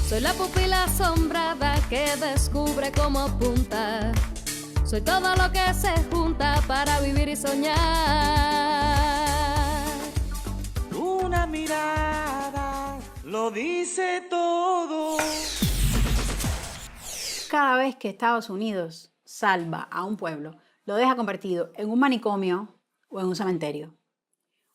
Soy la pupila asombrada que descubre cómo apunta. Soy todo lo que se junta para vivir y soñar. Una mirada lo dice todo. Cada vez que Estados Unidos salva a un pueblo, lo deja convertido en un manicomio o en un cementerio.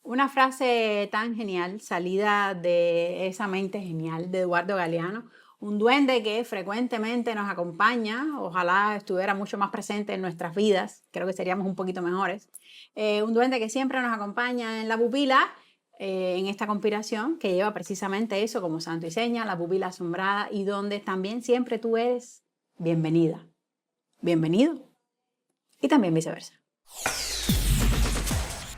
Una frase tan genial, salida de esa mente genial de Eduardo Galeano, un duende que frecuentemente nos acompaña, ojalá estuviera mucho más presente en nuestras vidas, creo que seríamos un poquito mejores. Un duende que siempre nos acompaña en la pupila, en esta conspiración que lleva precisamente eso como santo y seña, la pupila asombrada, y donde también siempre tú eres bienvenida, bienvenido, y también viceversa.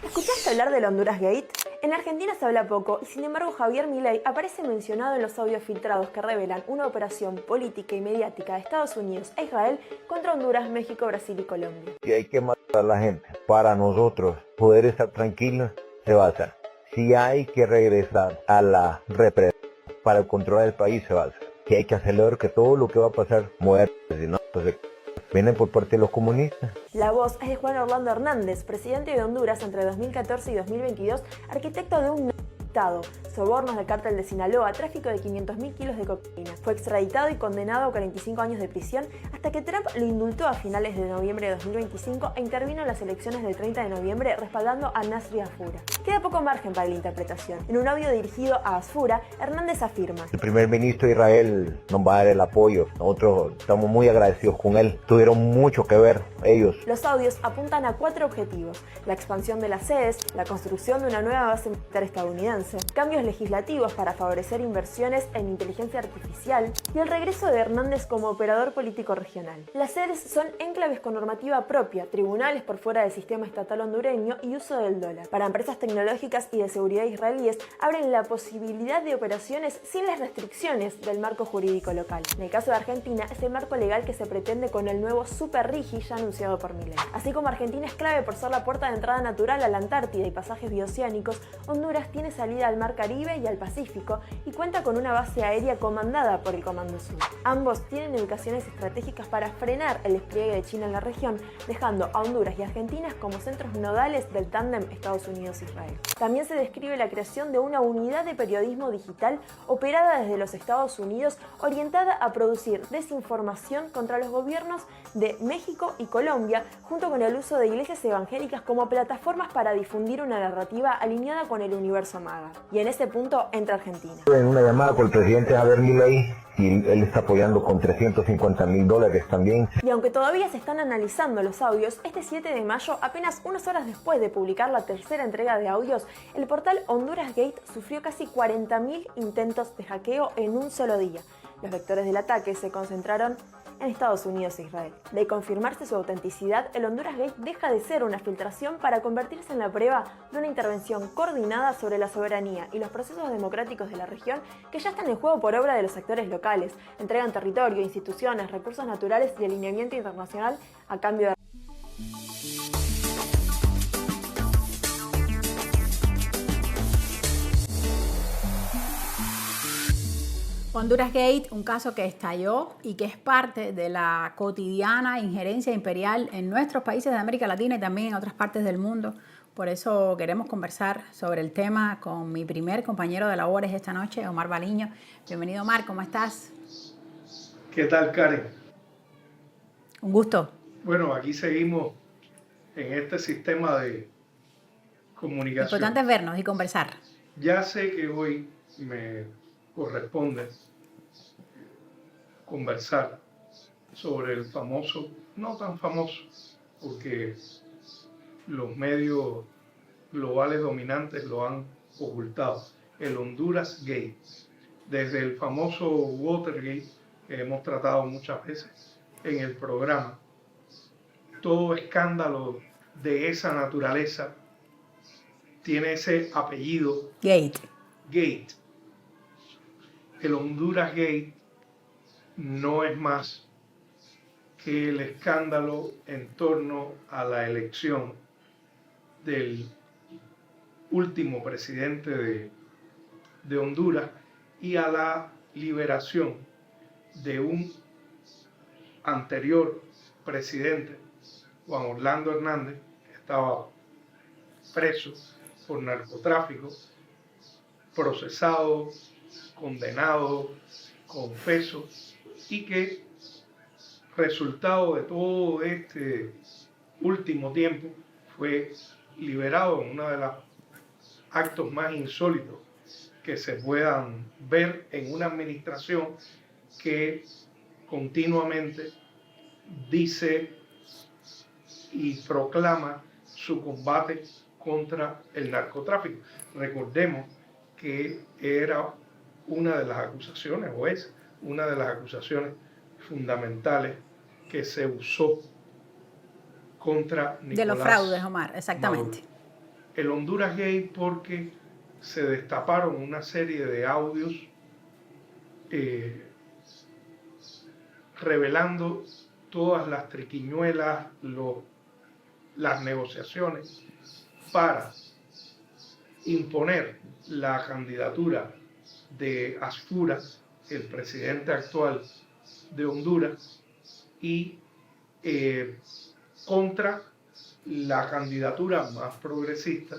¿Escuchaste hablar del Honduras Gate? En Argentina se habla poco y sin embargo Javier Milei aparece mencionado en los audios filtrados que revelan una operación política y mediática de Estados Unidos e Israel contra Honduras, México, Brasil y Colombia. Si hay que matar a la gente para nosotros poder estar tranquilos, se va a hacer. Si hay que regresar a la represión para controlar el país, se va a hacer. Si hay que acelerar que todo lo que va a pasar, muertes y no, pues vienen por parte de los comunistas. La voz es de Juan Orlando Hernández, presidente de Honduras entre 2014 y 2022, arquitecto de un Estado, sobornos del cártel de Sinaloa, tráfico de 500.000 kilos de cocaína. Fue extraditado y condenado a 45 años de prisión hasta que Trump lo indultó a finales de noviembre de 2025 e intervino en las elecciones del 30 de noviembre respaldando a Nasri Asfura. Queda poco margen para la interpretación. En un audio dirigido a Asfura, Hernández afirma: El primer ministro de Israel nos va a dar el apoyo. Nosotros estamos muy agradecidos con él. Tuvieron mucho que ver ellos. Los audios apuntan a 4 objetivos: la expansión de las sedes, la construcción de una nueva base militar estadounidense, cambios legislativos para favorecer inversiones en inteligencia artificial y el regreso de Hernández como operador político regional. Las sedes son enclaves con normativa propia, tribunales por fuera del sistema estatal hondureño y uso del dólar. Para empresas tecnológicas y de seguridad israelíes abren la posibilidad de operaciones sin las restricciones del marco jurídico local. En el caso de Argentina es el marco legal que se pretende con el nuevo Super Rigi ya anunciado por Milei. Así como Argentina es clave por ser la puerta de entrada natural a la Antártida y pasajes bioceánicos, Honduras tiene salida al Mar Caribe y al Pacífico y cuenta con una base aérea comandada por el Comando Sur. Ambos tienen ubicaciones estratégicas para frenar el despliegue de China en la región, dejando a Honduras y Argentina como centros nodales del tándem Estados Unidos-Israel. También se describe la creación de una unidad de periodismo digital operada desde los Estados Unidos, orientada a producir desinformación contra los gobiernos de México y Colombia, junto con el uso de iglesias evangélicas como plataformas para difundir una narrativa alineada con el universo MAGA. Y en ese punto entra Argentina. En una llamada con el presidente Javier Milei, y él está apoyando con $350.000 también. Y aunque todavía se están analizando los audios, este 7 de mayo, apenas unas horas después de publicar la tercera entrega de audios, el portal Honduras Gate sufrió casi 40.000 intentos de hackeo en un solo día. Los vectores del ataque se concentraron en Estados Unidos e Israel. De confirmarse su autenticidad, el Honduras Gate deja de ser una filtración para convertirse en la prueba de una intervención coordinada sobre la soberanía y los procesos democráticos de la región que ya están en juego por obra de los actores locales. Entregan territorio, instituciones, recursos naturales y alineamiento internacional a cambio de... Honduras Gate, un caso que estalló y que es parte de la cotidiana injerencia imperial en nuestros países de América Latina y también en otras partes del mundo. Por eso queremos conversar sobre el tema con mi primer compañero de labores esta noche, Omar Baliño. Bienvenido, Omar, ¿cómo estás? ¿Qué tal, Karen? Un gusto. Bueno, aquí seguimos en este sistema de comunicación. Lo importante es vernos y conversar. Ya sé que hoy me corresponde conversar sobre el famoso, no tan famoso, porque los medios globales dominantes lo han ocultado, el Honduras Gate. Desde el famoso Watergate, que hemos tratado muchas veces en el programa, todo escándalo de esa naturaleza tiene ese apellido, Gate. Gate. El Honduras Gate no es más que el escándalo en torno a la elección del último presidente de Honduras y a la liberación de un anterior presidente, Juan Orlando Hernández, que estaba preso por narcotráfico, procesado, condenado, confeso, y que resultado de todo este último tiempo fue liberado en uno de los actos más insólitos que se puedan ver en una administración que continuamente dice y proclama su combate contra el narcotráfico. Recordemos que era una de las acusaciones, o es una de las acusaciones fundamentales que se usó contra Nicolás de los fraudes, Omar, exactamente. Maduro. El Honduras Gate, porque se destaparon una serie de audios revelando todas las triquiñuelas, las negociaciones para imponer la candidatura de Asfura, el presidente actual de Honduras, y contra la candidatura más progresista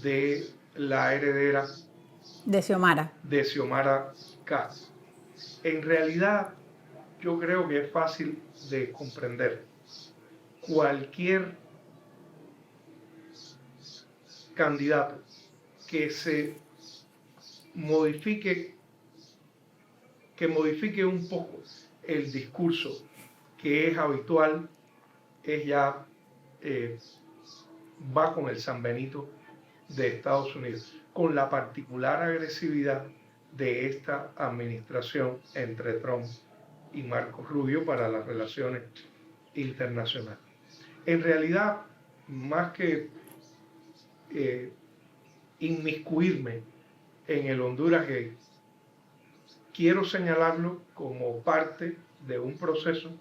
de la heredera de Xiomara Castro. En realidad, yo creo que es fácil de comprender. Cualquier candidato que modifique un poco el discurso que es habitual, va con el San Benito de Estados Unidos, con la particular agresividad de esta administración entre Trump y Marco Rubio para las relaciones internacionales. En realidad, más que inmiscuirme en el Honduras Gate, quiero señalarlo como parte de un proceso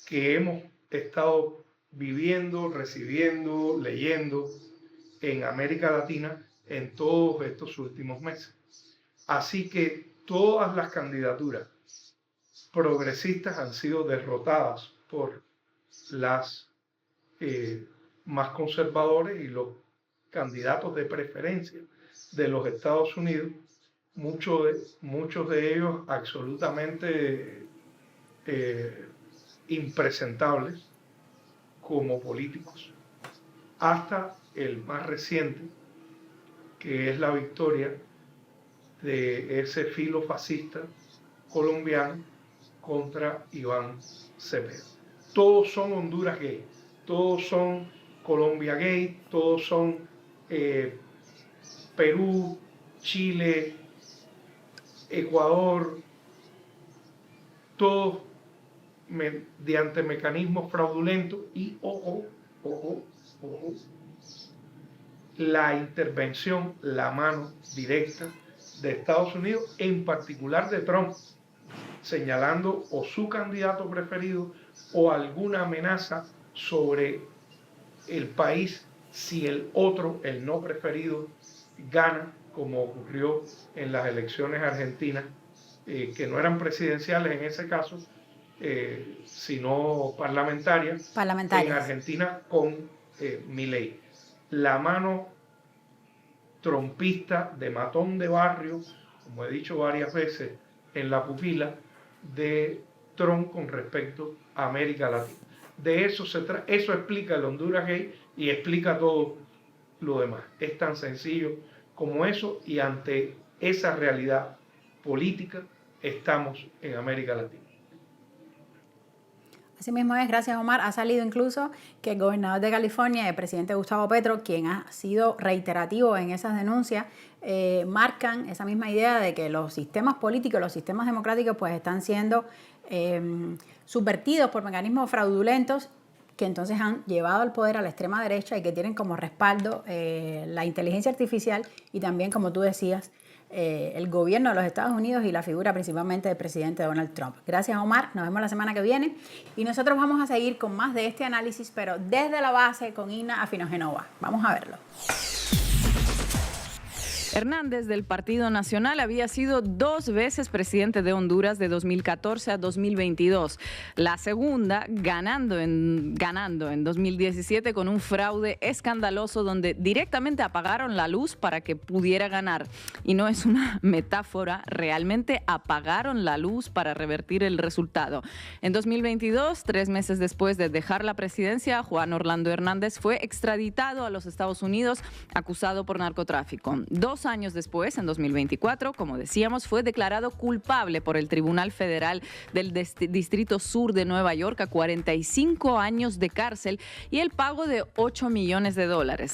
que hemos estado viviendo, recibiendo, leyendo en América Latina en todos estos últimos meses. Así que todas las candidaturas progresistas han sido derrotadas por las más conservadores y los candidatos de preferencia de los Estados Unidos, muchos de ellos absolutamente impresentables como políticos, hasta el más reciente, que es la victoria de ese filo fascista colombiano contra Iván Cepeda. Todos son Honduras Gate, todos son Colombia Gate, todos son Perú, Chile, Ecuador, todos mediante mecanismos fraudulentos y, ojo, la intervención, la mano directa de Estados Unidos, en particular de Trump, señalando o su candidato preferido o alguna amenaza sobre el país si el otro, el no preferido, gana, como ocurrió en las elecciones argentinas, que no eran presidenciales en ese caso, sino parlamentarias, en Argentina con Milei. La mano trompista de matón de barrio, como he dicho varias veces, en la pupila de Trump con respecto a América Latina. De eso se trata, eso explica el Honduras Gate y explica todo lo demás. Es tan sencillo como eso, y ante esa realidad política estamos en América Latina. Así mismo es, gracias Omar. Ha salido incluso que el gobernador de California, el presidente Gustavo Petro, quien ha sido reiterativo en esas denuncias, marcan esa misma idea de que los sistemas políticos, los sistemas democráticos, pues están siendo subvertidos por mecanismos fraudulentos que entonces han llevado al poder a la extrema derecha y que tienen como respaldo la inteligencia artificial y también, como tú decías, el gobierno de los Estados Unidos y la figura principalmente del presidente Donald Trump. Gracias, Omar. Nos vemos la semana que viene. Y nosotros vamos a seguir con más de este análisis, pero desde la base con Ina Afinogenova. Vamos a verlo. Hernández, del Partido Nacional, había sido 2 veces presidente de Honduras de 2014 a 2022. La segunda ganando en 2017 con un fraude escandaloso donde directamente apagaron la luz para que pudiera ganar. Y no es una metáfora, realmente apagaron la luz para revertir el resultado. En 2022, 3 meses después de dejar la presidencia, Juan Orlando Hernández fue extraditado a los Estados Unidos acusado por narcotráfico. 2 años después, en 2024, como decíamos, fue declarado culpable por el Tribunal Federal del Distrito Sur de Nueva York a 45 años de cárcel y el pago de $8 millones.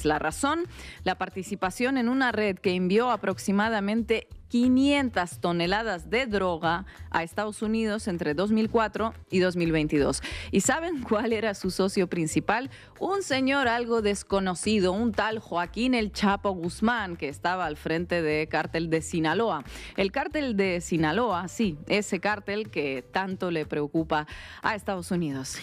La razón, la participación en una red que envió aproximadamente 500 toneladas de droga a Estados Unidos entre 2004 y 2022. ¿Y saben cuál era su socio principal? Un señor algo desconocido, un tal Joaquín El Chapo Guzmán, que estaba al frente de Cártel de Sinaloa. El Cártel de Sinaloa, sí, ese cártel que tanto le preocupa a Estados Unidos.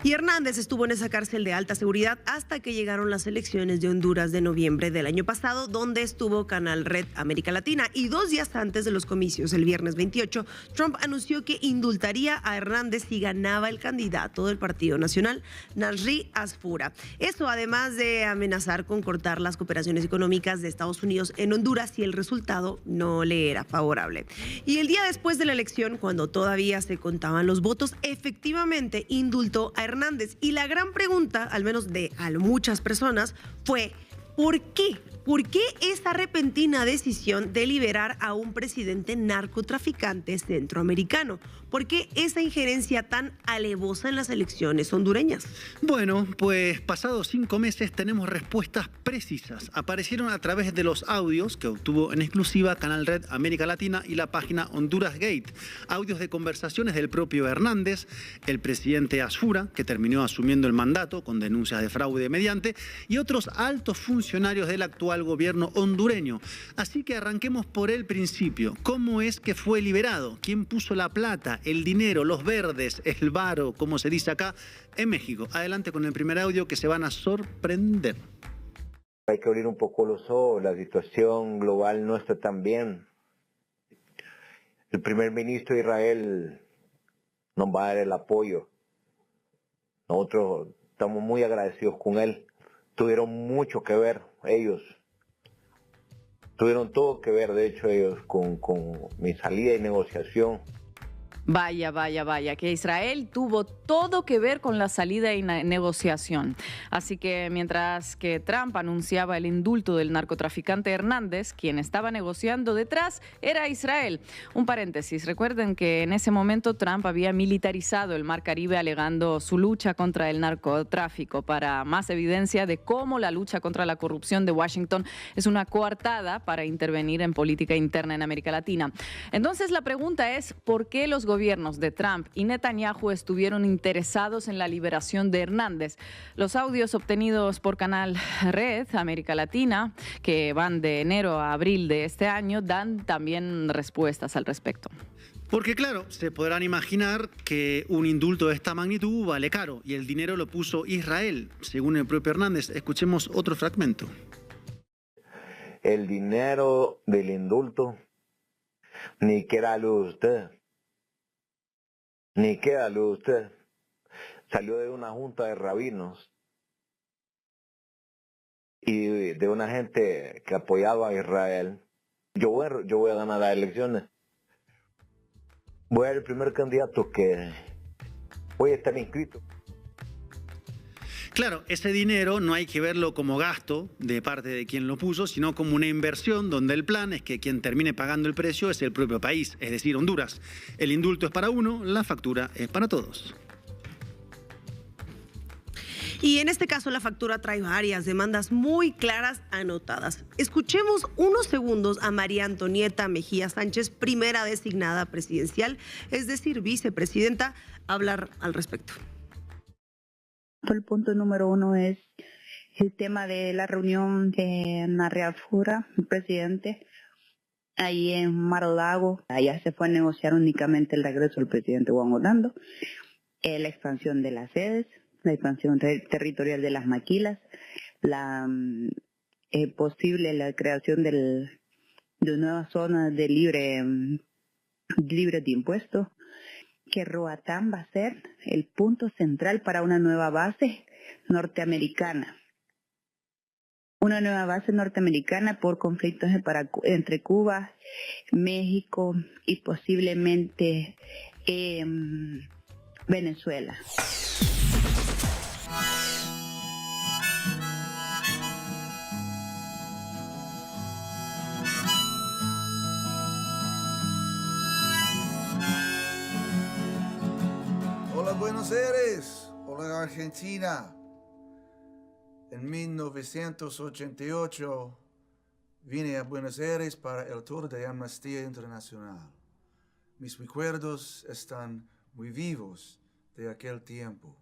Y Hernández estuvo en esa cárcel de alta seguridad hasta que llegaron las elecciones de Honduras de noviembre del año pasado, donde estuvo Canal Red América Latina. Y 2 días antes de los comicios, el viernes 28, Trump anunció que indultaría a Hernández si ganaba el candidato del Partido Nacional, Nasri Asfura. Eso además de amenazar con cortar las cooperaciones económicas de Estados Unidos en Honduras si el resultado no le era favorable. Y el día después de la elección, cuando todavía se contaban los votos, efectivamente indultó a Hernández. Y la gran pregunta, al menos de a muchas personas, fue ¿por qué? ¿Por qué esa repentina decisión de liberar a un presidente narcotraficante centroamericano? ¿Por qué esa injerencia tan alevosa en las elecciones hondureñas? Bueno, pues pasados 5 meses tenemos respuestas precisas. Aparecieron a través de los audios que obtuvo en exclusiva Canal Red América Latina y la página Honduras Gate. Audios de conversaciones del propio Hernández, el presidente Asfura, que terminó asumiendo el mandato con denuncias de fraude mediante, y otros altos funcionarios del actual gobierno hondureño. Así que arranquemos por el principio. ¿Cómo es que fue liberado? ¿Quién puso la plata, el dinero, los verdes, el varo, como se dice acá en México? Adelante con el primer audio que se van a sorprender. Hay que abrir un poco los ojos, la situación global no está tan bien. El primer ministro de Israel nos va a dar el apoyo. Nosotros estamos muy agradecidos con él. Tuvieron mucho que ver ellos. Tuvieron todo que ver, de hecho, ellos con mi salida y negociación. Vaya, vaya, vaya, que Israel tuvo todo que ver con la salida y negociación. Así que mientras que Trump anunciaba el indulto del narcotraficante Hernández, quien estaba negociando detrás era Israel. Un paréntesis, recuerden que en ese momento Trump había militarizado el Mar Caribe alegando su lucha contra el narcotráfico. Para más evidencia de cómo la lucha contra la corrupción de Washington es una coartada para intervenir en política interna en América Latina. Entonces la pregunta es, ¿por qué los gobiernos de Trump y Netanyahu estuvieron interesados en la liberación de Hernández? Los audios obtenidos por Canal Red América Latina, que van de enero a abril de este año, dan también respuestas al respecto. Porque claro, se podrán imaginar que un indulto de esta magnitud vale caro y el dinero lo puso Israel, según el propio Hernández. Escuchemos otro fragmento. El dinero del indulto ni queda luz usted. Ni queda luz usted. Salió de una junta de rabinos y de una gente que apoyaba a Israel. Yo voy a ganar las elecciones. Voy a ser el primer candidato que voy a estar inscrito. Claro, ese dinero no hay que verlo como gasto de parte de quien lo puso, sino como una inversión donde el plan es que quien termine pagando el precio es el propio país, es decir, Honduras. El indulto es para uno, la factura es para todos. Y en este caso la factura trae varias demandas muy claras anotadas. Escuchemos unos segundos a María Antonieta Mejía Sánchez, primera designada presidencial, es decir, vicepresidenta, hablar al respecto. El punto número 1 es el tema de la reunión de Nasri Asfura, el presidente, ahí en Mar-a-Lago. Allá se fue a negociar únicamente el regreso del presidente Juan Orlando, la expansión de las sedes, la expansión territorial de las maquilas, la creación del de nueva zona de libre de impuestos, que Roatán va a ser el punto central para una nueva base norteamericana. Una nueva base norteamericana por conflictos entre Cuba, México y posiblemente Venezuela. Hola Buenos Aires, hola Argentina. En 1988 vine a Buenos Aires para el tour de Amnistía Internacional. Mis recuerdos están muy vivos de aquel tiempo.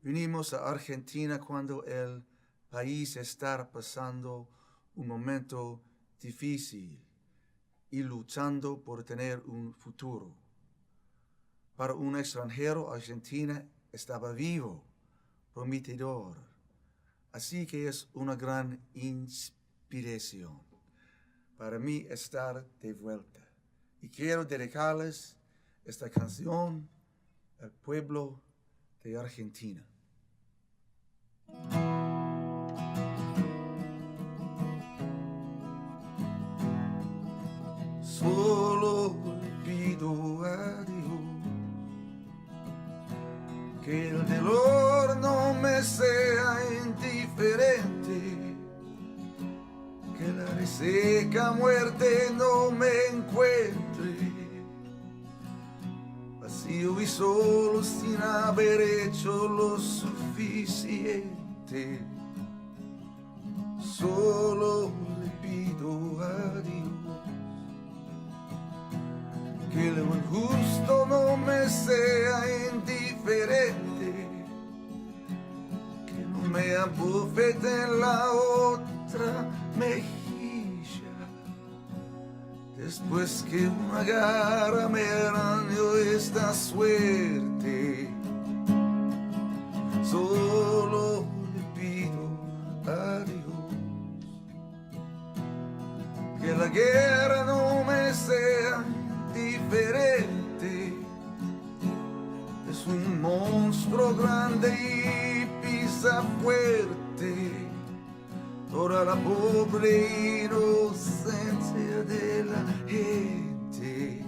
Vinimos a Argentina cuando el país estaba pasando un momento difícil y luchando por tener un futuro. Para un extranjero, Argentina estaba vivo, prometedor. Así que es una gran inspiración para mí estar de vuelta. Y quiero dedicarles esta canción al pueblo de Argentina. Solo le pido a Dios que el dolor no me sea indiferente, que la reseca muerte no me encuentre, vacío y solo sin haber hecho lo suficiente. Solo le pido a Dios que lo injusto no me sea indiferente, que no me abofete en la otra mejilla, después que una garra me arañó esta suerte. Solo le pido a Dios que la guerra no me sea diferente. Es un monstruo grande y pisa fuerte toda la pobre inocencia de la gente.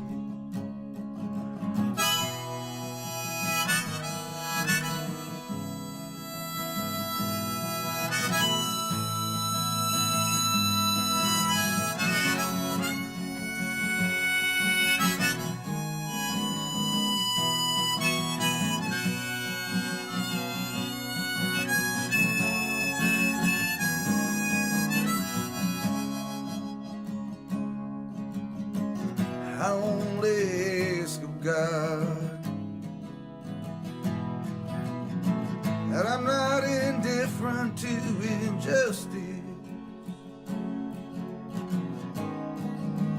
I only ask of God that I'm not indifferent to injustice,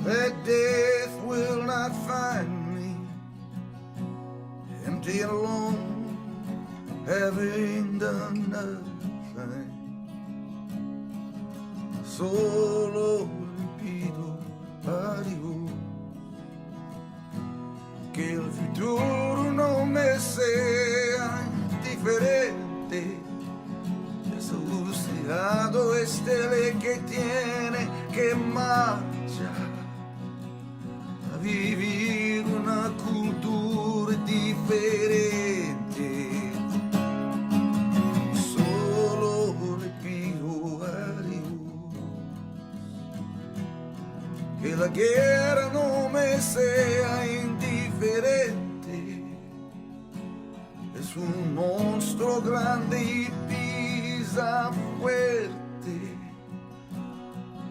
that death will not find me empty and alone, having done nothing. Solo le pido a Dios que el futuro no me sea indiferente. Desahuciado este que tiene que marchar a vivir una cultura diferente. Solo le pido a Dios que la guerra no me sea indiferente. Es un monstruo grande y pisa fuerte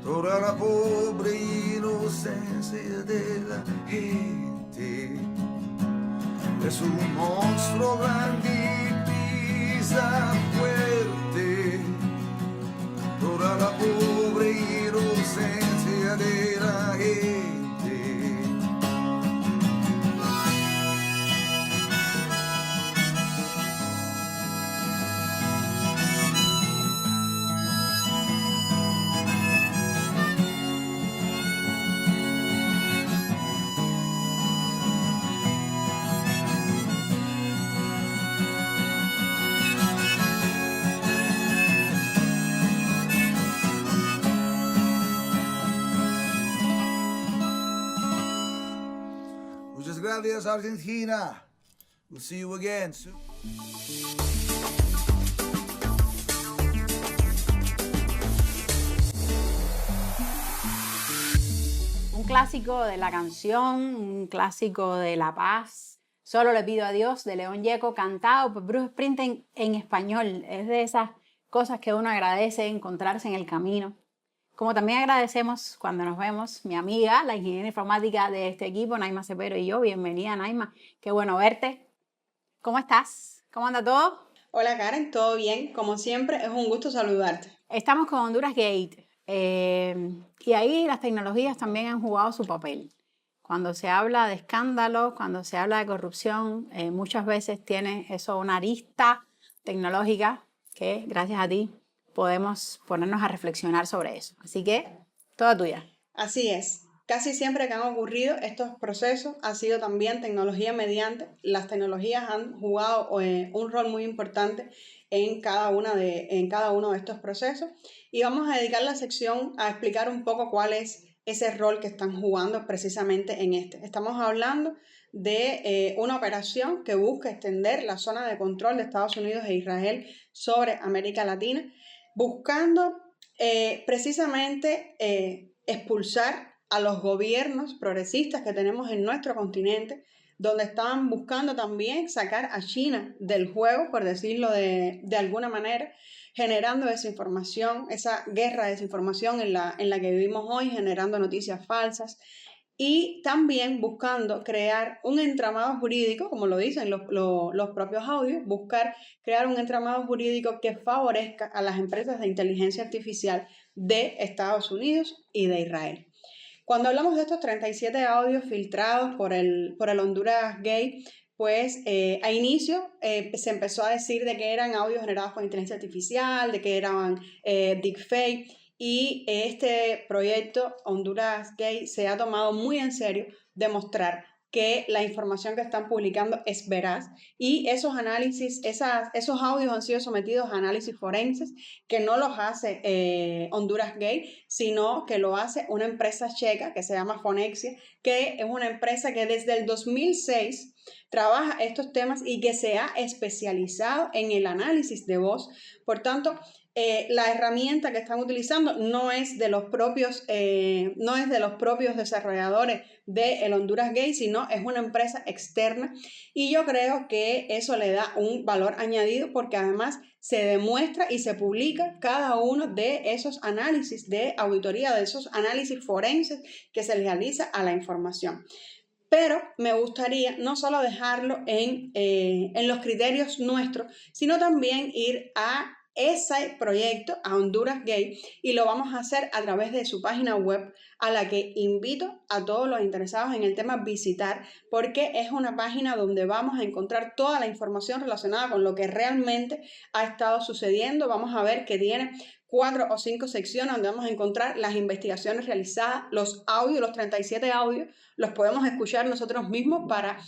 toda la pobre inocencia de la gente. Es un monstruo grande y pisa fuerte toda la pobre inocencia de la gente. gracias, Argentina. We'll see you again soon. Un clásico de la canción, un clásico de la paz. Solo le pido a Dios, de León Gieco, cantado por Bruce Springsteen en español. Es de esas cosas que uno agradece encontrarse en el camino. Como también agradecemos cuando nos vemos, mi amiga, la ingeniera informática de este equipo, Naima Cepero, y yo. Bienvenida, Naima. Qué bueno verte. ¿Cómo estás? ¿Cómo anda todo? Hola, Karen. ¿Todo bien? Como siempre, es un gusto saludarte. Estamos con Honduras Gate. Y ahí las tecnologías también han jugado su papel. Cuando se habla de escándalos, cuando se habla de corrupción, muchas veces tiene eso una arista tecnológica que, gracias a ti, podemos ponernos a reflexionar sobre eso. Así que, toda tuya. Así es. Casi siempre que han ocurrido estos procesos ha sido también tecnología mediante. Las tecnologías han jugado un rol muy importante en cada uno de estos procesos. Y vamos a dedicar la sección a explicar un poco cuál es ese rol que están jugando precisamente en este. Estamos hablando de una operación que busca extender la zona de control de Estados Unidos e Israel sobre América Latina, buscando precisamente expulsar a los gobiernos progresistas que tenemos en nuestro continente, donde estaban buscando también sacar a China del juego, por decirlo de alguna manera, generando desinformación, esa guerra de desinformación en la que vivimos hoy, generando noticias falsas, y también buscando crear un entramado jurídico, como lo dicen los propios audios, buscar crear un entramado jurídico que favorezca a las empresas de inteligencia artificial de Estados Unidos y de Israel. Cuando hablamos de estos 37 audios filtrados por el Honduras Gate, pues a inicio se empezó a decir de que eran audios generados por inteligencia artificial, de que eran deepfake, y este proyecto Honduras Gate se ha tomado muy en serio demostrar que la información que están publicando es veraz, y esos análisis, esos audios han sido sometidos a análisis forenses que no los hace Honduras Gate, sino que lo hace una empresa checa que se llama Fonexia, que es una empresa que desde el 2006 trabaja estos temas y que se ha especializado en el análisis de voz. Por tanto, la herramienta que están utilizando no es de los propios desarrolladores del Honduras Gate, sino es una empresa externa, y yo creo que eso le da un valor añadido porque además se demuestra y se publica cada uno de esos análisis de auditoría, de esos análisis forenses que se realiza a la información. Pero me gustaría no solo dejarlo en los criterios nuestros, sino también ir a ese proyecto, a Honduras Gate, y lo vamos a hacer a través de su página web, a la que invito a todos los interesados en el tema a visitar, porque es una página donde vamos a encontrar toda la información relacionada con lo que realmente ha estado sucediendo. Vamos a ver que tiene 4 o 5 secciones donde vamos a encontrar las investigaciones realizadas, los audios, los 37 audios, los podemos escuchar nosotros mismos para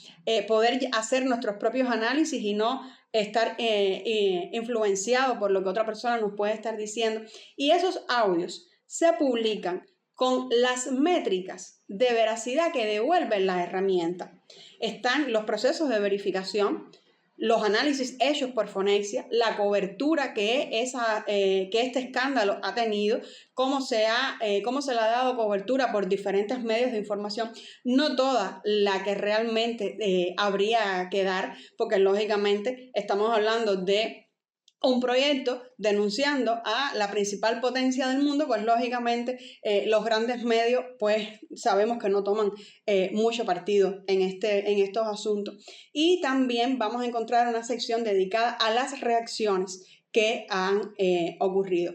poder hacer nuestros propios análisis y no estar influenciado por lo que otra persona nos puede estar diciendo. Y esos audios se publican con las métricas de veracidad que devuelven la herramienta. Están los procesos de verificación, los análisis hechos por Fonexia, la cobertura que este escándalo ha tenido, cómo se le ha dado cobertura por diferentes medios de información, no toda la que realmente habría que dar, porque lógicamente estamos hablando de un proyecto denunciando a la principal potencia del mundo, pues lógicamente los grandes medios pues sabemos que no toman mucho partido en estos asuntos. Y también vamos a encontrar una sección dedicada a las reacciones que han ocurrido.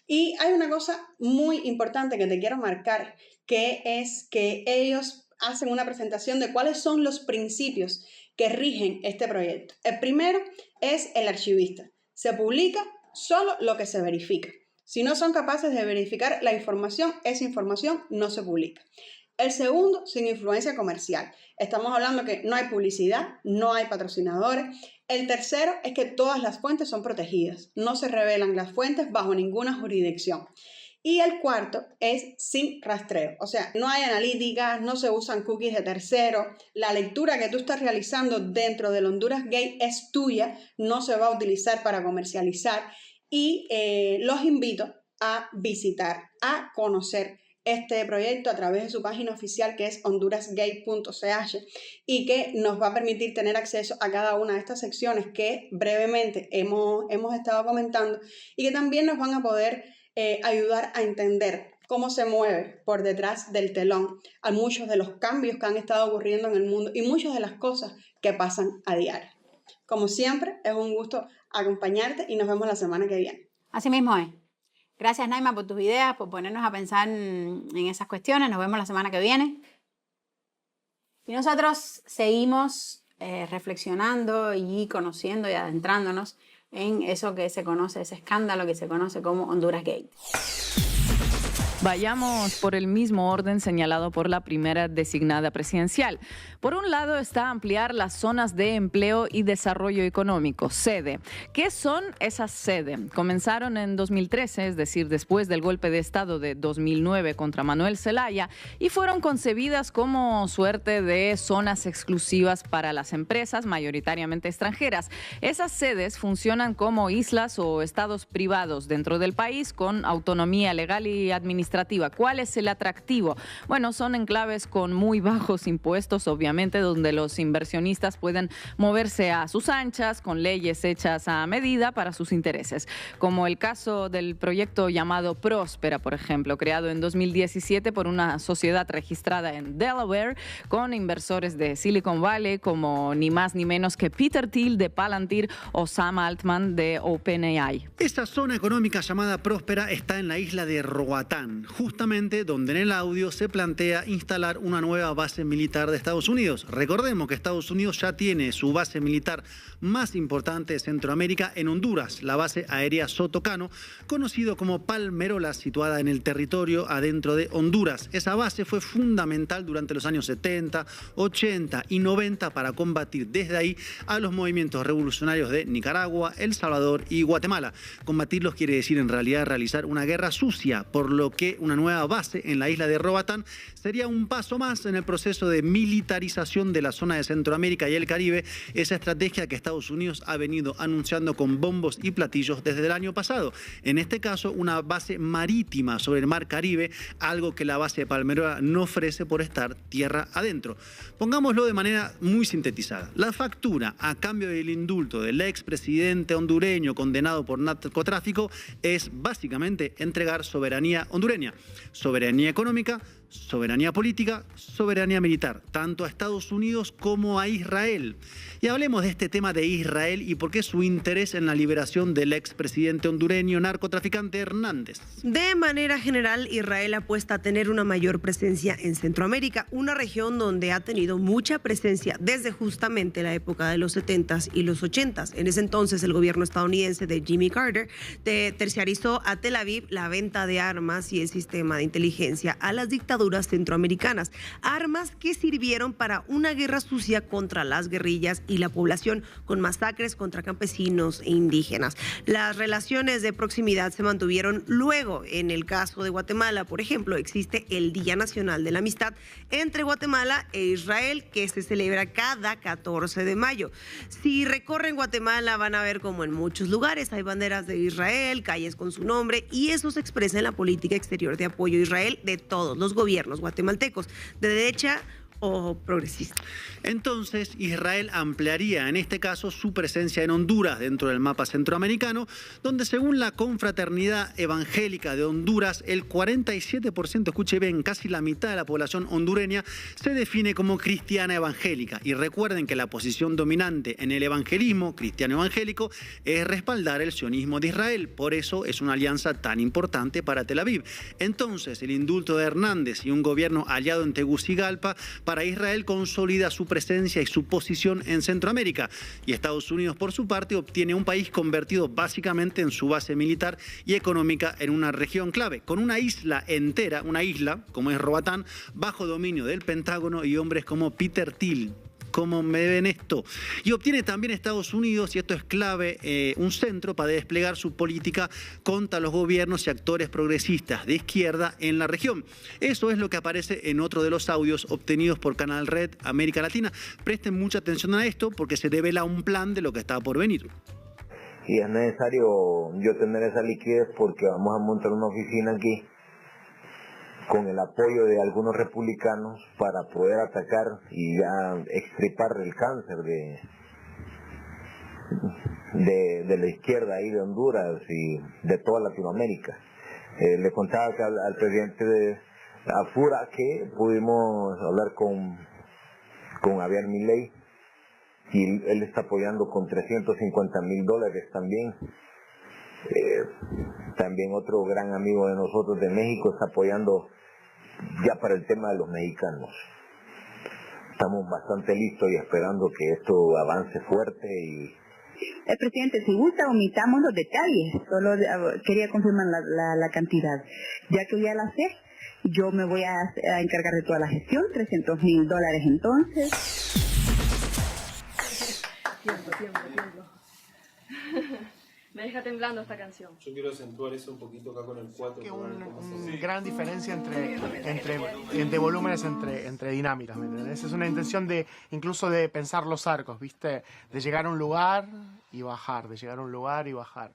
Y hay una cosa muy importante que te quiero marcar, que es que ellos hacen una presentación de cuáles son los principios que rigen este proyecto. El primero es el archivista. Se publica solo lo que se verifica. Si no son capaces de verificar la información, esa información no se publica. El segundo, sin influencia comercial. Estamos hablando que no hay publicidad, no hay patrocinadores. El tercero es que todas las fuentes son protegidas. No se revelan las fuentes bajo ninguna jurisdicción. Y el cuarto es sin rastreo, o sea, no hay analíticas, no se usan cookies de terceros, la lectura que tú estás realizando dentro del Honduras Gate es tuya, no se va a utilizar para comercializar y los invito a visitar, a conocer este proyecto a través de su página oficial que es hondurasgate.ch y que nos va a permitir tener acceso a cada una de estas secciones que brevemente hemos estado comentando y que también nos van a poder ayudar a entender cómo se mueve por detrás del telón a muchos de los cambios que han estado ocurriendo en el mundo y muchas de las cosas que pasan a diario. Como siempre, es un gusto acompañarte y nos vemos la semana que viene. Así mismo es. Gracias, Naima, por tus ideas, por ponernos a pensar en esas cuestiones. Nos vemos la semana que viene. Y nosotros seguimos reflexionando y conociendo y adentrándonos en eso que se conoce, ese escándalo que se conoce como Honduras Gate. Vayamos por el mismo orden señalado por la primera designada presidencial. Por un lado está ampliar las zonas de empleo y desarrollo económico, SEDE. ¿Qué son esas SEDE? Comenzaron en 2013, es decir, después del golpe de Estado de 2009 contra Manuel Zelaya, y fueron concebidas como suerte de zonas exclusivas para las empresas, mayoritariamente extranjeras. Esas sedes funcionan como islas o estados privados dentro del país con autonomía legal y administrativa. ¿Cuál es el atractivo? Bueno, son enclaves con muy bajos impuestos, obviamente, donde los inversionistas pueden moverse a sus anchas, con leyes hechas a medida para sus intereses. Como el caso del proyecto llamado Próspera, por ejemplo, creado en 2017 por una sociedad registrada en Delaware, con inversores de Silicon Valley, como ni más ni menos que Peter Thiel de Palantir o Sam Altman de OpenAI. Esta zona económica llamada Próspera está en la isla de Roatán, justamente donde en el audio se plantea instalar una nueva base militar de Estados Unidos. Recordemos que Estados Unidos ya tiene su base militar más importante de Centroamérica en Honduras, la base aérea Sotocano, conocido como Palmerola, situada en el territorio adentro de Honduras. Esa base fue fundamental durante los años 70, 80 y 90 para combatir desde ahí a los movimientos revolucionarios de Nicaragua, El Salvador y Guatemala. Combatirlos quiere decir en realidad realizar una guerra sucia, por lo que una nueva base en la isla de Roatán sería un paso más en el proceso de militarización de la zona de Centroamérica y el Caribe, esa estrategia que Estados Unidos ha venido anunciando con bombos y platillos desde el año pasado. En este caso, una base marítima sobre el mar Caribe, algo que la base de Palmerola no ofrece por estar tierra adentro. Pongámoslo de manera muy sintetizada. La factura a cambio del indulto del expresidente hondureño condenado por narcotráfico es básicamente entregar soberanía hondureña. Soberanía económica, soberanía política, soberanía militar, tanto a Estados Unidos como a Israel. Y hablemos de este tema de Israel y por qué su interés en la liberación del expresidente hondureño narcotraficante Hernández. De manera general, Israel apuesta a tener una mayor presencia en Centroamérica, una región donde ha tenido mucha presencia desde justamente la época de los 70s y los 80s. En ese entonces, el gobierno estadounidense de Jimmy Carter terciarizó a Tel Aviv la venta de armas y el sistema de inteligencia a las dictaduras centroamericanas, armas que sirvieron para una guerra sucia contra las guerrillas y la población, con masacres contra campesinos e indígenas. Las relaciones de proximidad se mantuvieron luego. En el caso de Guatemala, por ejemplo, existe el Día Nacional de la Amistad entre Guatemala e Israel, que se celebra cada 14 de mayo. Si recorren Guatemala van a ver como en muchos lugares hay banderas de Israel, calles con su nombre, y eso se expresa en la política exterior de apoyo a Israel de todos los gobiernos guatemaltecos, de derecha o progresista. Entonces, Israel ampliaría en este caso su presencia en Honduras dentro del mapa centroamericano, donde según la Confraternidad Evangélica de Honduras, el 47%, escuche bien, casi la mitad de la población hondureña se define como cristiana evangélica. Y recuerden que la posición dominante en el evangelismo cristiano evangélico es respaldar el sionismo de Israel. Por eso es una alianza tan importante para Tel Aviv. Entonces, el indulto de Hernández y un gobierno aliado en Tegucigalpa para Israel consolida su presencia y su posición en Centroamérica. Y Estados Unidos, por su parte, obtiene un país convertido básicamente en su base militar y económica en una región clave, con una isla entera, una isla como es Roatán, bajo dominio del Pentágono y hombres como Peter Thiel. cómo me ven esto. Y obtiene también Estados Unidos, y esto es clave, un centro para desplegar su política contra los gobiernos y actores progresistas de izquierda en la región. Eso es lo que aparece en otro de los audios obtenidos por Canal Red América Latina. Presten mucha atención a esto porque se devela un plan de lo que está por venir. Y es necesario yo tener esa liquidez porque vamos a montar una oficina aquí con el apoyo de algunos republicanos para poder atacar y ya extirpar el cáncer de la izquierda ahí de Honduras y de toda Latinoamérica. Le contaba que al presidente de AFURA que pudimos hablar con Javier Milei y él está apoyando con $350,000 también. También otro gran amigo de nosotros de México está apoyando ya para el tema de los mexicanos. Estamos bastante listos y esperando que esto avance fuerte y... Presidente, si gusta, omitamos los detalles. Solo quería confirmar la cantidad. Ya que ya la sé, yo me voy a encargar de toda la gestión, $300,000 entonces. Tiempo. Me deja temblando esta canción. Yo quiero acentuar eso un poquito acá con el 4. Que una gran diferencia entre volúmenes, entre dinámicas, ¿me entendés? Es una intención de incluso de pensar los arcos, ¿viste? De llegar a un lugar y bajar, de llegar a un lugar y bajar.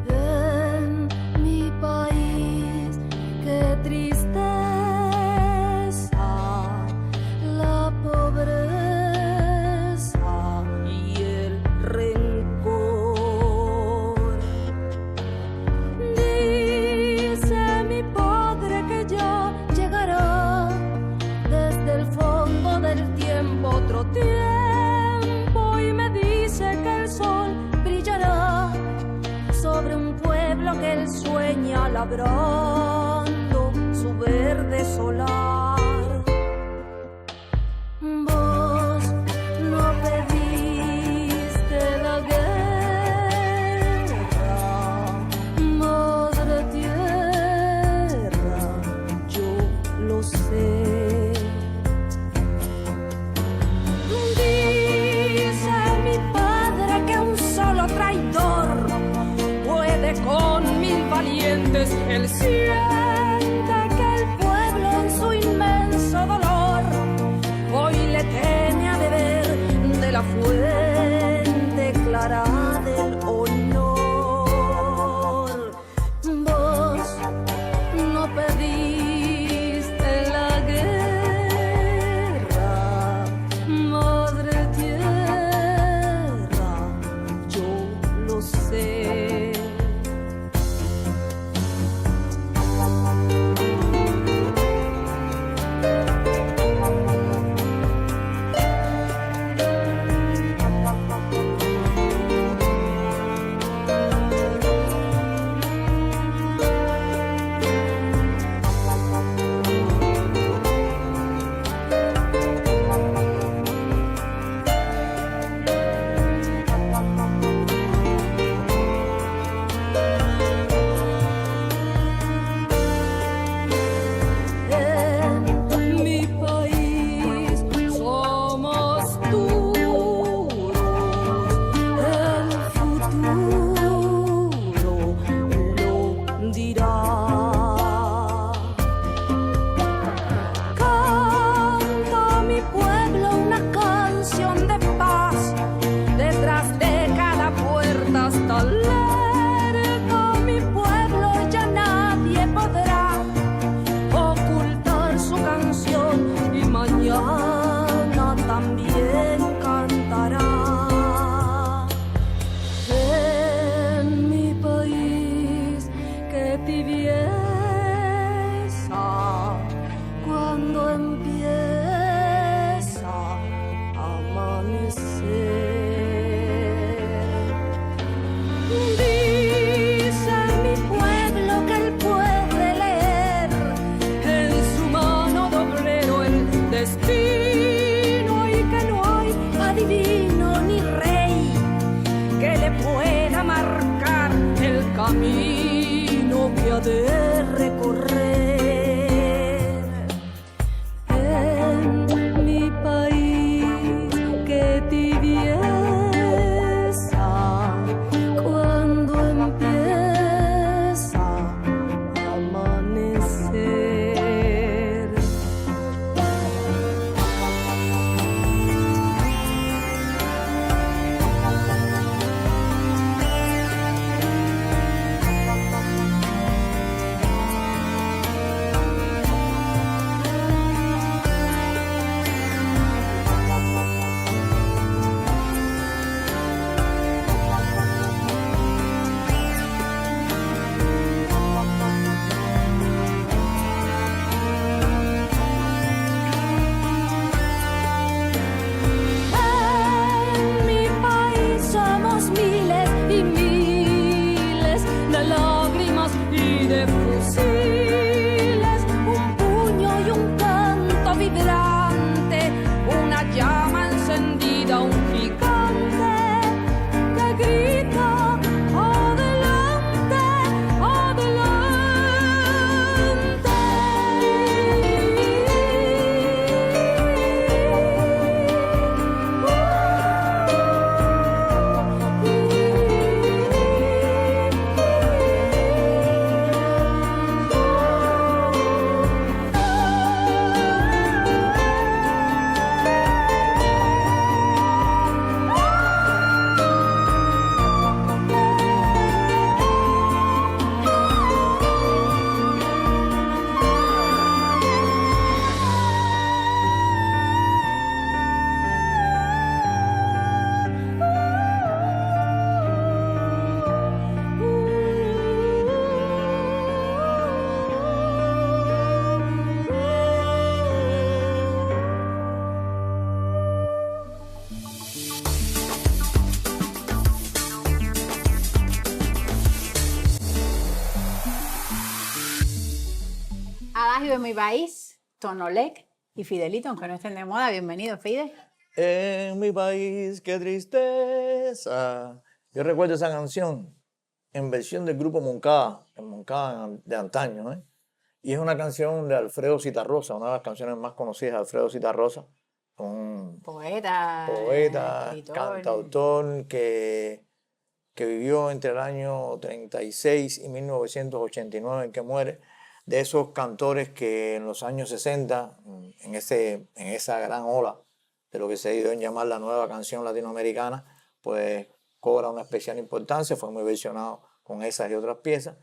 En mi país, qué tristeza, la pobreza y el rencor. Dice mi padre que ya llegará desde el fondo del tiempo otro tiempo y me dice que el sol brillará sobre un pueblo que él sueña labrando su verde solar. Vos no pediste la guerra, madre tierra, yo lo sé. Dice mi padre que un solo traidor puede con 1000 valientes. Él siente que el pueblo en su inmenso dolor hoy le teme a beber de la fuente clara del honor. Vos no pediste la guerra, madre tierra, yo lo sé. En mi país somos duros, el futuro lo dirá. Canta mi pueblo una canción de paz, detrás de cada puerta hasta larga. Mi pueblo ya nadie podrá ocultar su canción y mañana también cantará. En mi país, qué tibieza cuando empieza a amanecer. Dice mi pueblo que él puede leer en su mano de obrero el destino y que no hay adivino ni rey que le pueda marcar el camino que ha de recorrer. En mi país, qué tibieza cuando empieza a amanecer. En mi país somos miles y miles de lágrimas y de fusiles, un puño y un canto vibrante, una llama encendida, un gigante que grita: adelante, Adagio de mi país, Tonolec y Fidelito, aunque no estén de moda. Bienvenido, Fide. En mi país, qué tristeza. Yo recuerdo esa canción en versión del grupo Moncada, en Moncada de antaño, ¿eh? Y es una canción de Alfredo Zitarrosa, una de las canciones más conocidas de Alfredo Zitarrosa, un Poeta, escritor. cantautor que vivió entre el año 36 y 1989, en que muere. De esos cantores que en los años 60, en esa gran ola de lo que se dio en llamar la nueva canción latinoamericana, pues cobra una especial importancia, fue muy versionado con esas y otras piezas.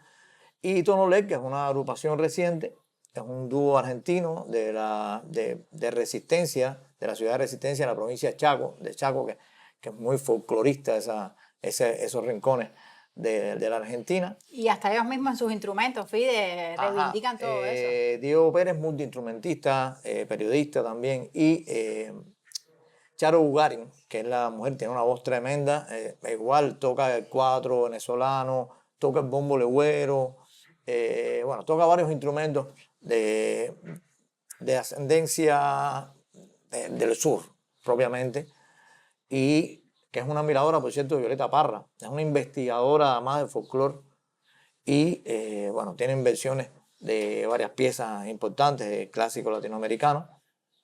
Y Tonolec, que es una agrupación reciente, es un dúo argentino de Resistencia, de la ciudad de Resistencia, en la provincia de Chaco, que es muy folclorista esos rincones de la Argentina. Y hasta ellos mismos en sus instrumentos, Fide, reivindican todo eso. Diego Pérez, multiinstrumentista, periodista también, y Charo Bugarin, que es la mujer, tiene una voz tremenda, igual toca el cuatro venezolano, toca el bombo legüero, bueno, toca varios instrumentos de ascendencia del sur, propiamente, y que es una admiradora, por cierto, de Violeta Parra, es una investigadora más de folclore, y bueno, tienen versiones de varias piezas importantes de clásicos latinoamericanos,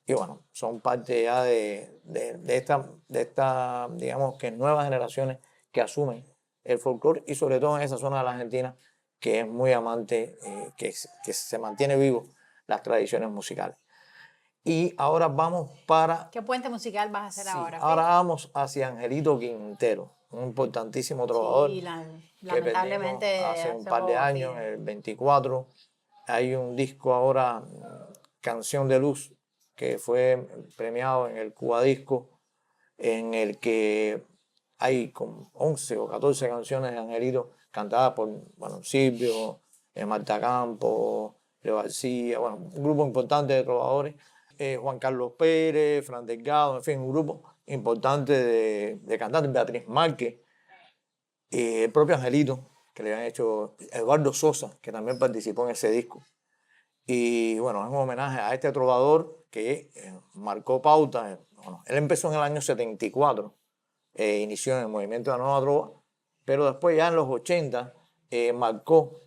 y bueno, son parte ya de esta, digamos, que nuevas generaciones que asumen el folclore, y sobre todo en esa zona de la Argentina, que es muy amante, que se mantiene vivo las tradiciones musicales. Y ahora vamos para... ¿Qué puente musical vas a hacer ahora? Ahora vamos hacia Angelito Quintero, un importantísimo trovador. Sí, que lamentablemente hace un par de años, el 24. Hay un disco ahora, Canción de Luz, que fue premiado en el Cuba Disco, en el que hay como 11 o 14 canciones de Angelito cantadas por Silvio, Marta Campos, Leo García, bueno, un grupo importante de trovadores. Juan Carlos Pérez, Fran Delgado, en fin, un grupo importante de cantantes, Beatriz Márquez, el propio Angelito, que le han hecho Eduardo Sosa, que también participó en ese disco. Y bueno, es un homenaje a este trovador que marcó pauta. Bueno, él empezó en el año 74, inició en el movimiento de la Nueva Trova, pero después ya en los 80 marcó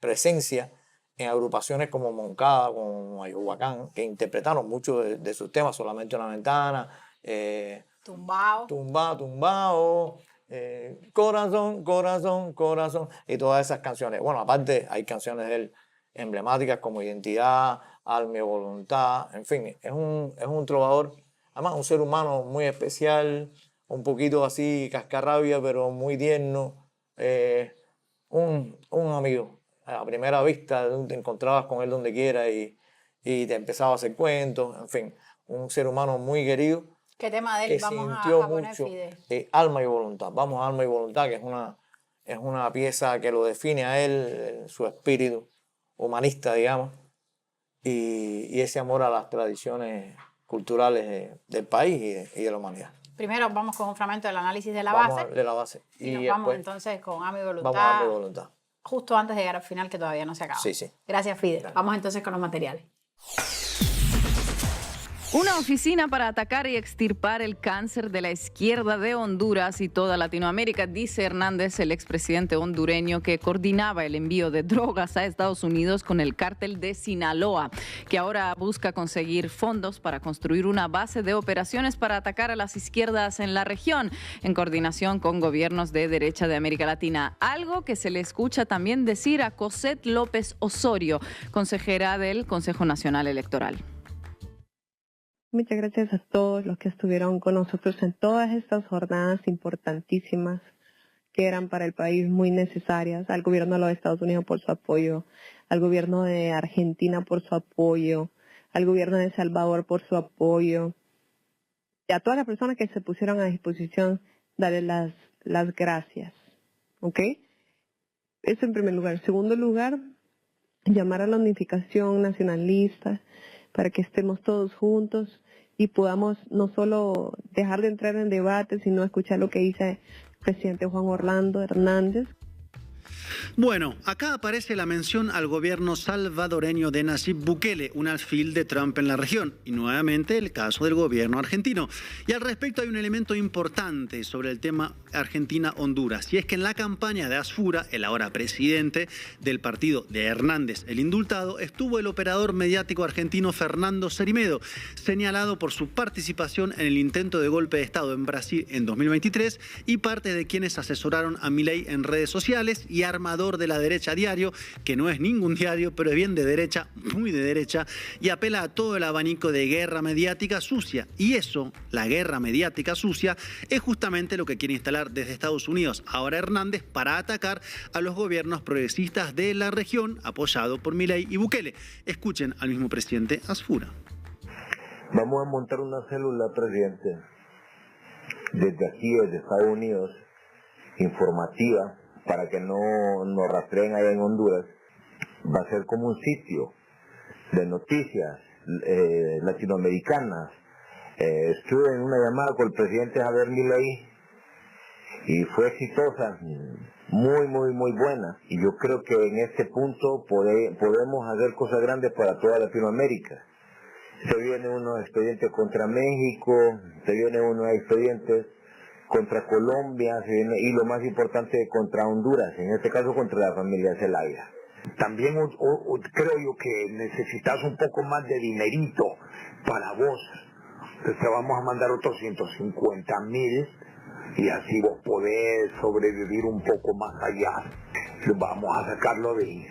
presencia en agrupaciones como Moncada, como Ayahuacán, que interpretaron muchos de sus temas, Solamente una ventana, Tumbao, Corazón, Corazón, Corazón, y todas esas canciones. Bueno, aparte hay canciones de él emblemáticas como Identidad, Alma y Voluntad, en fin, es un trovador, además un ser humano muy especial, un poquito así cascarrabia, pero muy tierno, un amigo. A primera vista te encontrabas con él donde quiera y te empezaba a hacer cuentos, en fin, un ser humano muy querido. ¿Qué tema de él Que vamos sintió a poner, mucho, Fide? Alma y Voluntad. Vamos a Alma y Voluntad, que es una pieza que lo define a él, su espíritu humanista, digamos, y ese amor a las tradiciones culturales del país y de la humanidad. Primero vamos con un fragmento del análisis de la Vamos base. de la base. Y nos vamos entonces con Alma y Voluntad. Vamos a Alma y Voluntad. Justo antes de llegar al final, que todavía no se acaba. Sí, sí. Gracias, Fide. Vamos entonces con los materiales. Una oficina para atacar y extirpar el cáncer de la izquierda de Honduras y toda Latinoamérica, dice Hernández, el expresidente hondureño que coordinaba el envío de drogas a Estados Unidos con el cártel de Sinaloa, que ahora busca conseguir fondos para construir una base de operaciones para atacar a las izquierdas en la región, en coordinación con gobiernos de derecha de América Latina. Algo que se le escucha también decir a Cosette López Osorio, consejera del Consejo Nacional Electoral. Muchas gracias a todos los que estuvieron con nosotros en todas estas jornadas importantísimas que eran para el país muy necesarias, al gobierno de los Estados Unidos por su apoyo, al gobierno de Argentina por su apoyo, al gobierno de El Salvador por su apoyo, y a todas las personas que se pusieron a disposición, darles las gracias. ¿Ok? Eso en primer lugar. En segundo lugar, llamar a la unificación nacionalista, para que estemos todos juntos y podamos no solo dejar de entrar en debate, sino escuchar lo que dice el presidente Juan Orlando Hernández. Bueno, acá aparece la mención al gobierno salvadoreño de Nayib Bukele, un alfil de Trump en la región, y nuevamente el caso del gobierno argentino. Y al respecto hay un elemento importante sobre el tema Argentina-Honduras, y es que en la campaña de Asfura, el ahora presidente del partido de Hernández, el indultado, estuvo el operador mediático argentino Fernando Cerimedo, señalado por su participación en el intento de golpe de Estado en Brasil en 2023 y parte de quienes asesoraron a Milei en redes sociales y armador de la derecha diario, que no es ningún diario, pero es bien de derecha, muy de derecha, y apela a todo el abanico de guerra mediática sucia. Y eso, la guerra mediática sucia, es justamente lo que quiere instalar desde Estados Unidos ahora Hernández para atacar a los gobiernos progresistas de la región, apoyado por Milei y Bukele. Escuchen al mismo presidente Asfura. Vamos a montar una célula, presidente, desde aquí, desde Estados Unidos, informativa, para que no nos rastreen allá en Honduras. Va a ser como un sitio de noticias latinoamericanas. Estuve en una llamada con el presidente Javier Milei y fue exitosa, muy buena. Y yo creo que en este punto podemos hacer cosas grandes para toda Latinoamérica. Se vienen unos expedientes contra México, se vienen unos expedientes contra Colombia, y lo más importante, contra Honduras, en este caso contra la familia Zelaya. También creo yo que necesitas un poco más de dinerito para vos. Entonces te vamos a mandar otros 150,000 y así vos podés sobrevivir un poco más allá. Vamos a sacarlo de ahí.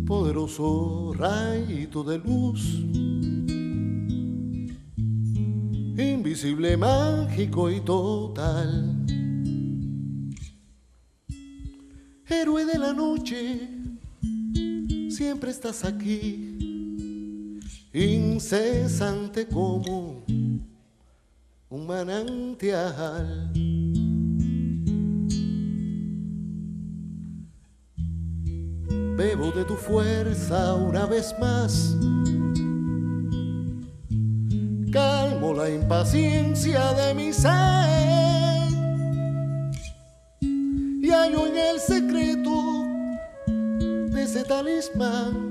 Poderoso rayito de luz, invisible, mágico y total, héroe de la noche, siempre estás aquí, incesante como un manantial. bebo de tu fuerza una vez más. Calmo la impaciencia de mi ser y hallo en el secreto de ese talismán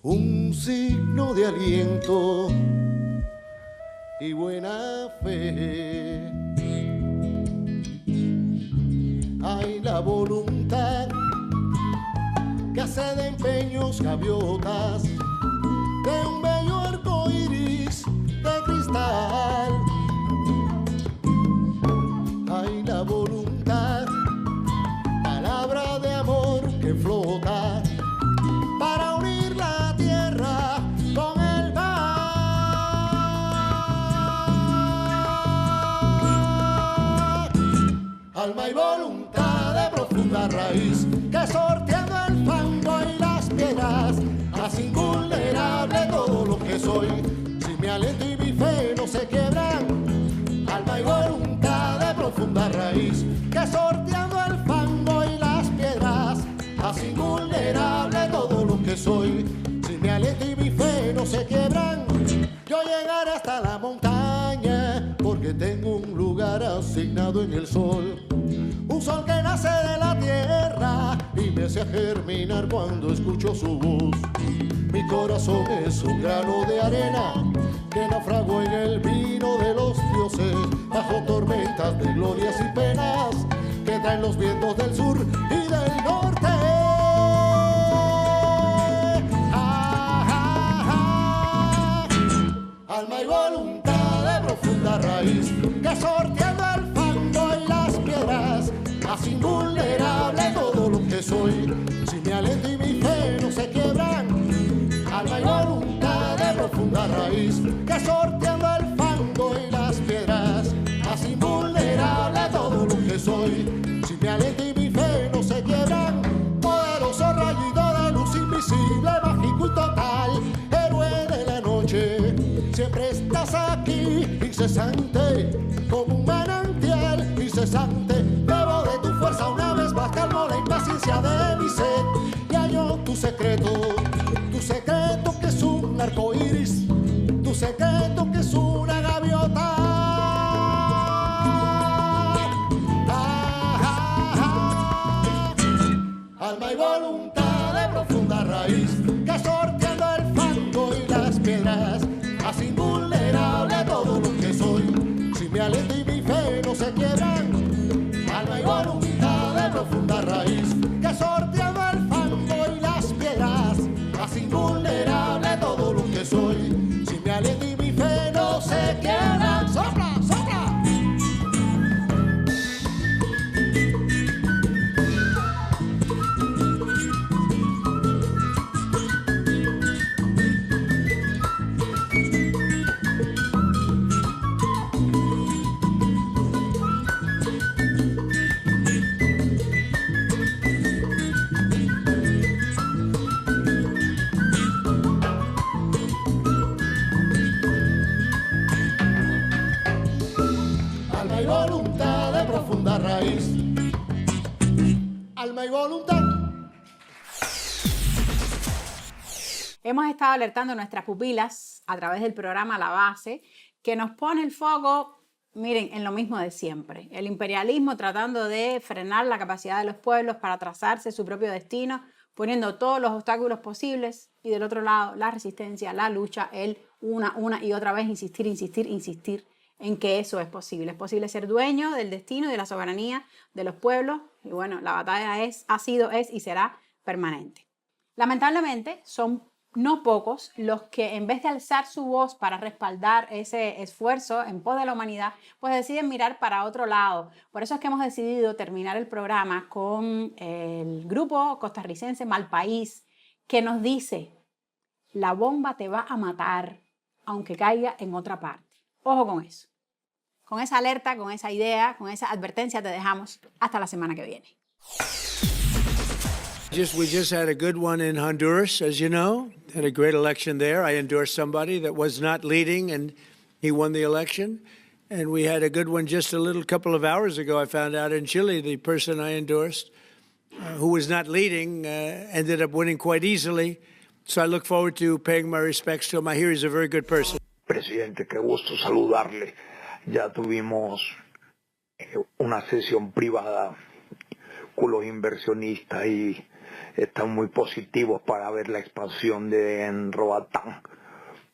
un signo de aliento y buena fe. Hay la voluntad que hace de empeños gaviotas de un bello arco iris de cristal. Hay la voluntad, palabra de amor que flota para unir la tierra con el mar. Alma y voluntad de profunda raíz que sorteando el fango y las piedras hace invulnerable todo lo que soy. Si mi aliento y mi fe no se quiebran, alma y voluntad de profunda raíz que sorteando el fango y las piedras hace invulnerable todo lo que soy. Si mi aliento y mi fe no se quiebran, yo llegaré hasta la montaña porque tengo un lugar asignado en el sol. Un sol que nace de la tierra y me hace germinar cuando escucho su voz. Mi corazón es un grano de arena que naufragó en el vino de los dioses bajo tormentas de glorias y penas que traen los vientos del sur y del norte. Alma y voluntad de profunda raíz que sorteando el fango y las piedras hace invulnerable todo lo que soy. Si mi aliento y mi fe no se quiebran, alma y voluntad de profunda raíz que sorteando el fango y las piedras hace invulnerable todo lo que soy. Si mi aliento y mi fe no se quiebran, poderoso rayito de luz invisible, mágico y total, héroe de la noche, siempre estás aquí, incesante, como un manantial incesante. Bebo de tu fuerza una vez más, calmo la impaciencia de mi sed y hallo tu secreto que es un arco iris, tu secreto que es una gaviota. Alma y voluntad de profunda raíz que sorteando el fango y las piedras hace invulnerable todo lo que soy. Si mi aliento y mi fe no se quiebran, alma y voluntad de profunda raíz que sorteando el fango y las piedras hace invulnerable todo lo que soy. Si mi aliento y mi fe no se quiebran, sopla, sopla. Alma y voluntad de profunda raíz. Alma y voluntad. Hemos estado alertando a nuestras pupilas a través del programa La Base, que nos pone el foco, miren, en lo mismo de siempre. El imperialismo tratando de frenar la capacidad de los pueblos para trazarse su propio destino, poniendo todos los obstáculos posibles, y del otro lado la resistencia, la lucha, el una y otra vez insistir en que eso es posible. Es posible ser dueño del destino y de la soberanía de los pueblos, y bueno, la batalla ha sido, es y será permanente. Lamentablemente son no pocos los que en vez de alzar su voz para respaldar ese esfuerzo en pos de la humanidad, pues deciden mirar para otro lado. Por eso es que hemos decidido terminar el programa con el grupo costarricense Malpaís, que nos dice: la bomba te va a matar aunque caiga en otra parte. Ojo con eso. Con esa alerta, con esa idea, con esa advertencia te dejamos hasta la semana que viene. We just had a good one in Honduras, as you know. Had a great election there. I endorsed somebody that was not leading, and he won the election. And we had a good one just a little couple of hours ago. I found out in Chile, the person I endorsed who was not leading, ended up winning quite easily. So I look forward to paying my respects to him. I hear he's a very good person. Presidente, qué gusto saludarle. Ya tuvimos una sesión privada con los inversionistas y están muy positivos para ver la expansión en Roatán,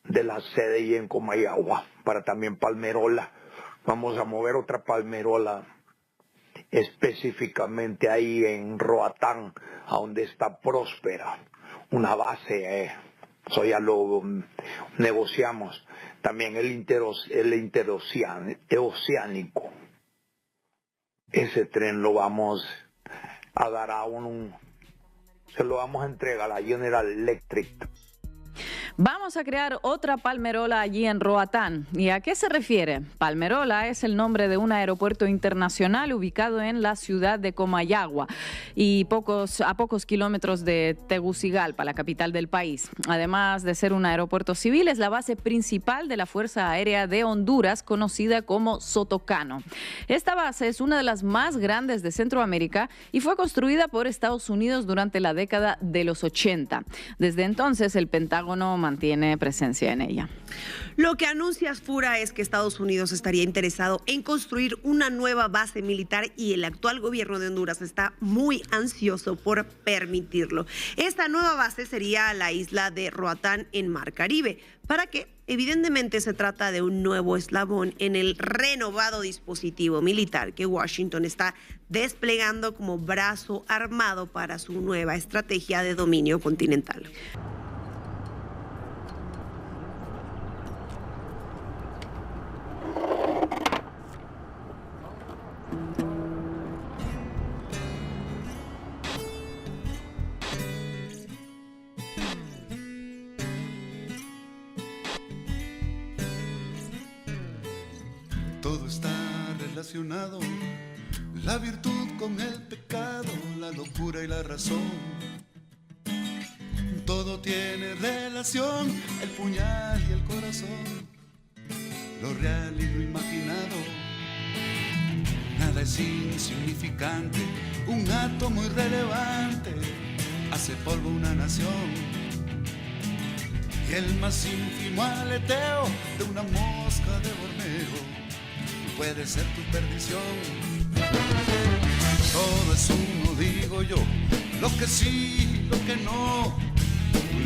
de la sede y en Comayagua, para también Palmerola. Vamos a mover otra Palmerola específicamente ahí en Roatán, a donde está Próspera, una base, eso ya lo negociamos. También el interoceánico. Ese tren lo vamos a dar se lo vamos a entregar a General Electric. Vamos a crear otra Palmerola allí en Roatán. ¿Y a qué se refiere? Palmerola es el nombre de un aeropuerto internacional ubicado en la ciudad de Comayagua y a pocos kilómetros de Tegucigalpa, la capital del país. Además de ser un aeropuerto civil, es la base principal de la Fuerza Aérea de Honduras, conocida como Sotocano. Esta base es una de las más grandes de Centroamérica y fue construida por Estados Unidos durante la década de los 80. Desde entonces, el Pentágono mantiene presencia en ella. Lo que anuncia Fura es que Estados Unidos estaría interesado en construir una nueva base militar y el actual gobierno de Honduras está muy ansioso por permitirlo. Esta nueva base sería la isla de Roatán en Mar Caribe, para que evidentemente se trata de un nuevo eslabón en el renovado dispositivo militar que Washington está desplegando como brazo armado para su nueva estrategia de dominio continental. Todo está relacionado, la virtud con el pecado, la locura y la razón. Todo tiene relación, el puñal y el corazón, lo real y lo imaginado. Nada es insignificante, un átomo irrelevante hace polvo una nación. Y el más ínfimo aleteo de una mosca de Borneo puede ser tu perdición. Todo es uno, digo yo, lo que sí, lo que no,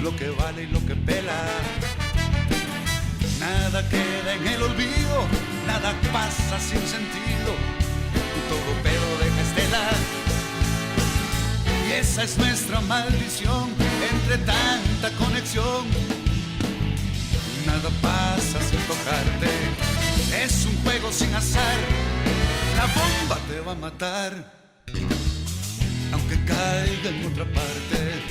lo que vale y lo que pela. Nada queda en el olvido, nada pasa sin sentido, todo pedo deja estela. Y esa es nuestra maldición, entre tanta conexión, nada pasa sin tocarte. Es un juego sin azar, la bomba te va a matar, aunque caiga en otra parte.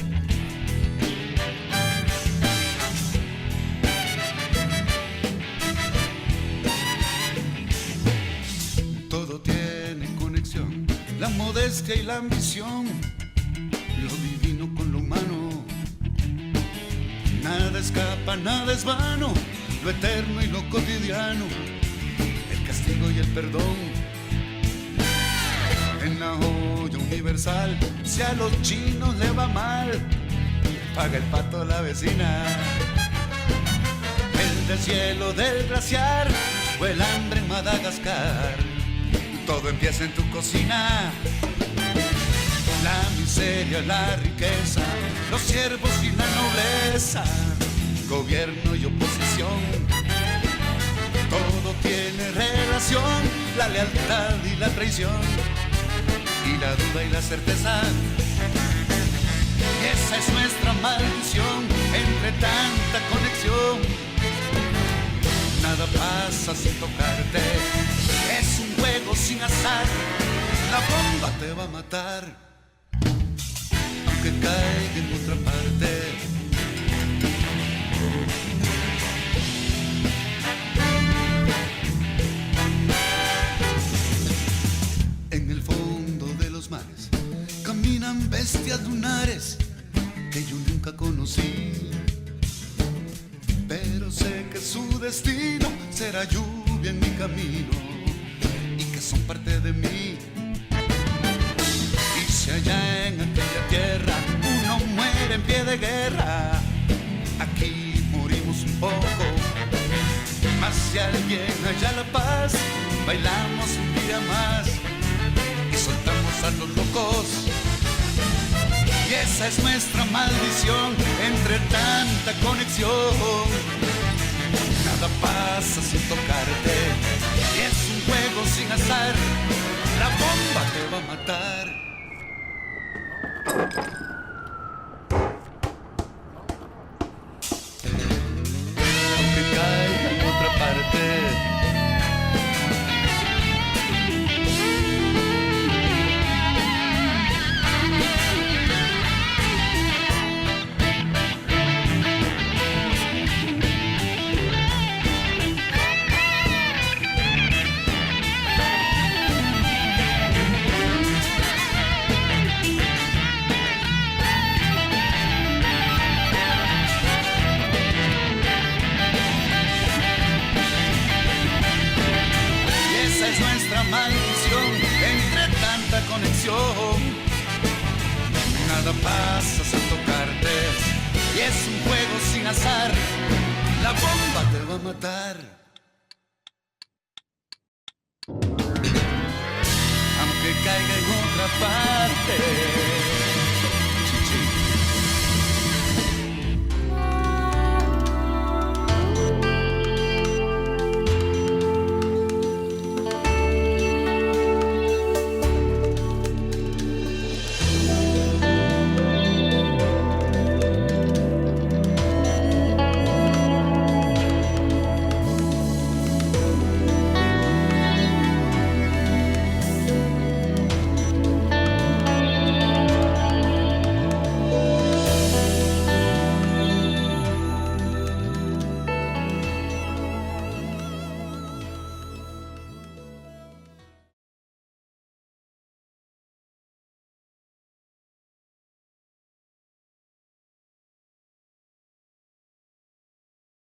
Todo tiene conexión, la modestia y la ambición, lo divino con lo humano. Nada escapa, nada es vano, lo eterno y lo cotidiano, el castigo y el perdón. En la olla universal, si a los chinos le va mal, paga el pato la vecina. El deshielo del glaciar o el hambre en Madagascar, todo empieza en tu cocina. La miseria, la riqueza, los siervos y la nobleza, gobierno y oposición, todo tiene relación, la lealtad y la traición, y la duda y la certeza. Y esa es nuestra maldición, entre tanta conexión, nada pasa sin tocarte, es un juego sin azar, la bomba te va a matar, aunque caiga en otra parte. En el fondo de los mares caminan bestias lunares que yo nunca conocí, pero sé que su destino será lluvia en mi camino y que son parte de mí. Y si allá en si alguien halla la paz, bailamos un día más y soltamos a los locos. Y esa es nuestra maldición entre tanta conexión. Nada pasa sin tocarte y es un juego sin azar. La bomba te va a matar. Aunque caiga en otra parte, maldición entre tanta conexión. Nada pasa sin tocarte y es un juego sin azar. La bomba te va a matar. Aunque caiga en otra parte.